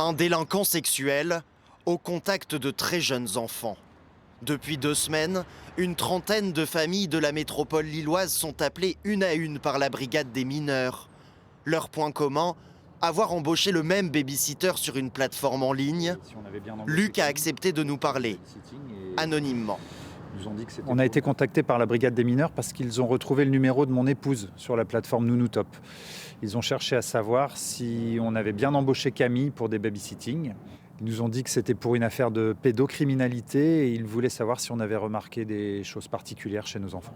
Un délinquant sexuel au contact de très jeunes enfants. Depuis 2 semaines, une trentaine de familles de la métropole lilloise sont appelées une à une par la brigade des mineurs. Leur point commun, avoir embauché le même babysitter sur une plateforme en ligne. Luc a accepté de nous parler, anonymement. On a été contacté par la brigade des mineurs parce qu'ils ont retrouvé le numéro de mon épouse sur la plateforme Nounoutop. Ils ont cherché à savoir si on avait bien embauché Camille pour des babysitting. Ils nous ont dit que c'était pour une affaire de pédocriminalité et ils voulaient savoir si on avait remarqué des choses particulières chez nos enfants.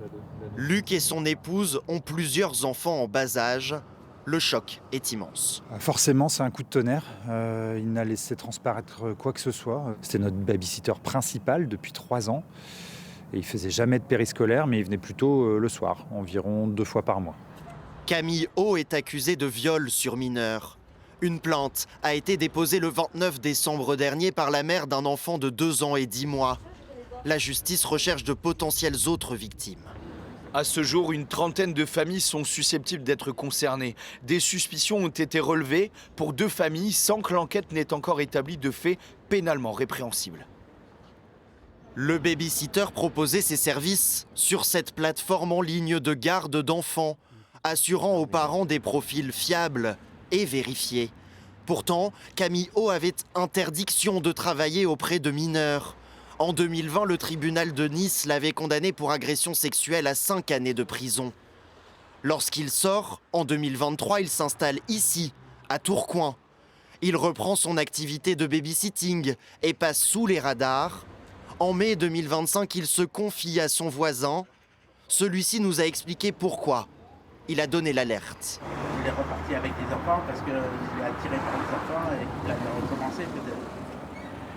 Luc et son épouse ont plusieurs enfants en bas âge. Le choc est immense. Forcément, c'est un coup de tonnerre. Il n'a laissé transparaître quoi que ce soit. C'était notre babysitter principal depuis 3 ans. Et il faisait jamais de périscolaire, mais il venait plutôt le soir, environ 2 fois par mois. Camille O est accusée de viol sur mineur. Une plainte a été déposée le 29 décembre dernier par la mère d'un enfant de 2 ans et 10 mois. La justice recherche de potentielles autres victimes. À ce jour, une trentaine de familles sont susceptibles d'être concernées. Des suspicions ont été relevées pour 2 familles sans que l'enquête n'ait encore établi de faits pénalement répréhensibles. Le babysitter proposait ses services sur cette plateforme en ligne de garde d'enfants, assurant aux parents des profils fiables et vérifiés. Pourtant, Camille O avait interdiction de travailler auprès de mineurs. En 2020, le tribunal de Nice l'avait condamné pour agression sexuelle à 5 années de prison. Lorsqu'il sort, en 2023, il s'installe ici, à Tourcoing. Il reprend son activité de babysitting et passe sous les radars. En mai 2025, il se confie à son voisin. Celui-ci nous a expliqué pourquoi. Il a donné l'alerte. Il est reparti avec des enfants parce qu'il est attiré par les enfants et qu'il avait recommencé peut-être.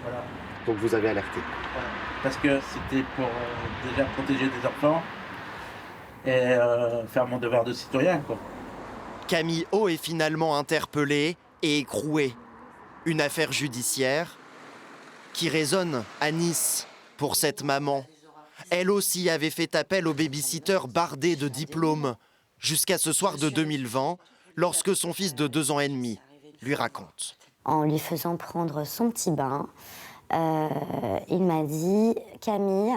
Voilà. Donc vous avez alerté. Voilà. Parce que c'était pour déjà protéger des enfants et faire mon devoir de citoyen, quoi. Camille O est finalement interpellée et écrouée. Une affaire judiciaire qui résonne à Nice pour cette maman. Elle aussi avait fait appel au babysitter bardé de diplômes jusqu'à ce soir de 2020, lorsque son fils de 2 ans et demi lui raconte. En lui faisant prendre son petit bain, il m'a dit « Camille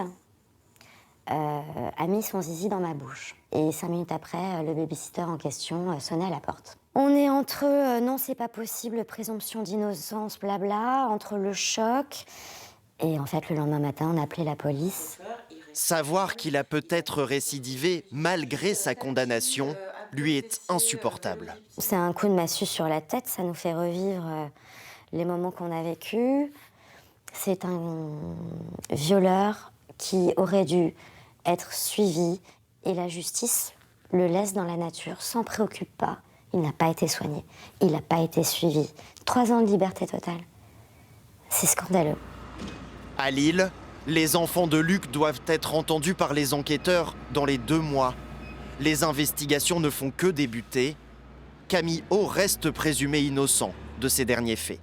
a mis son zizi dans ma bouche ». Et 5 minutes après, le babysitter en question sonnait à la porte. On est entre non, c'est pas possible, présomption d'innocence, blabla, entre le choc. Et en fait, le lendemain matin, on a appelé la police. Savoir qu'il a peut-être récidivé malgré sa condamnation lui est insupportable. C'est un coup de massue sur la tête, ça nous fait revivre les moments qu'on a vécus. C'est un violeur qui aurait dû être suivi et la justice le laisse dans la nature, s'en préoccupe pas. Il n'a pas été soigné, il n'a pas été suivi. 3 ans de liberté totale. C'est scandaleux. À Lille, les enfants de Luc doivent être entendus par les enquêteurs dans les 2 mois. Les investigations ne font que débuter. Camille O reste présumé innocent de ces derniers faits.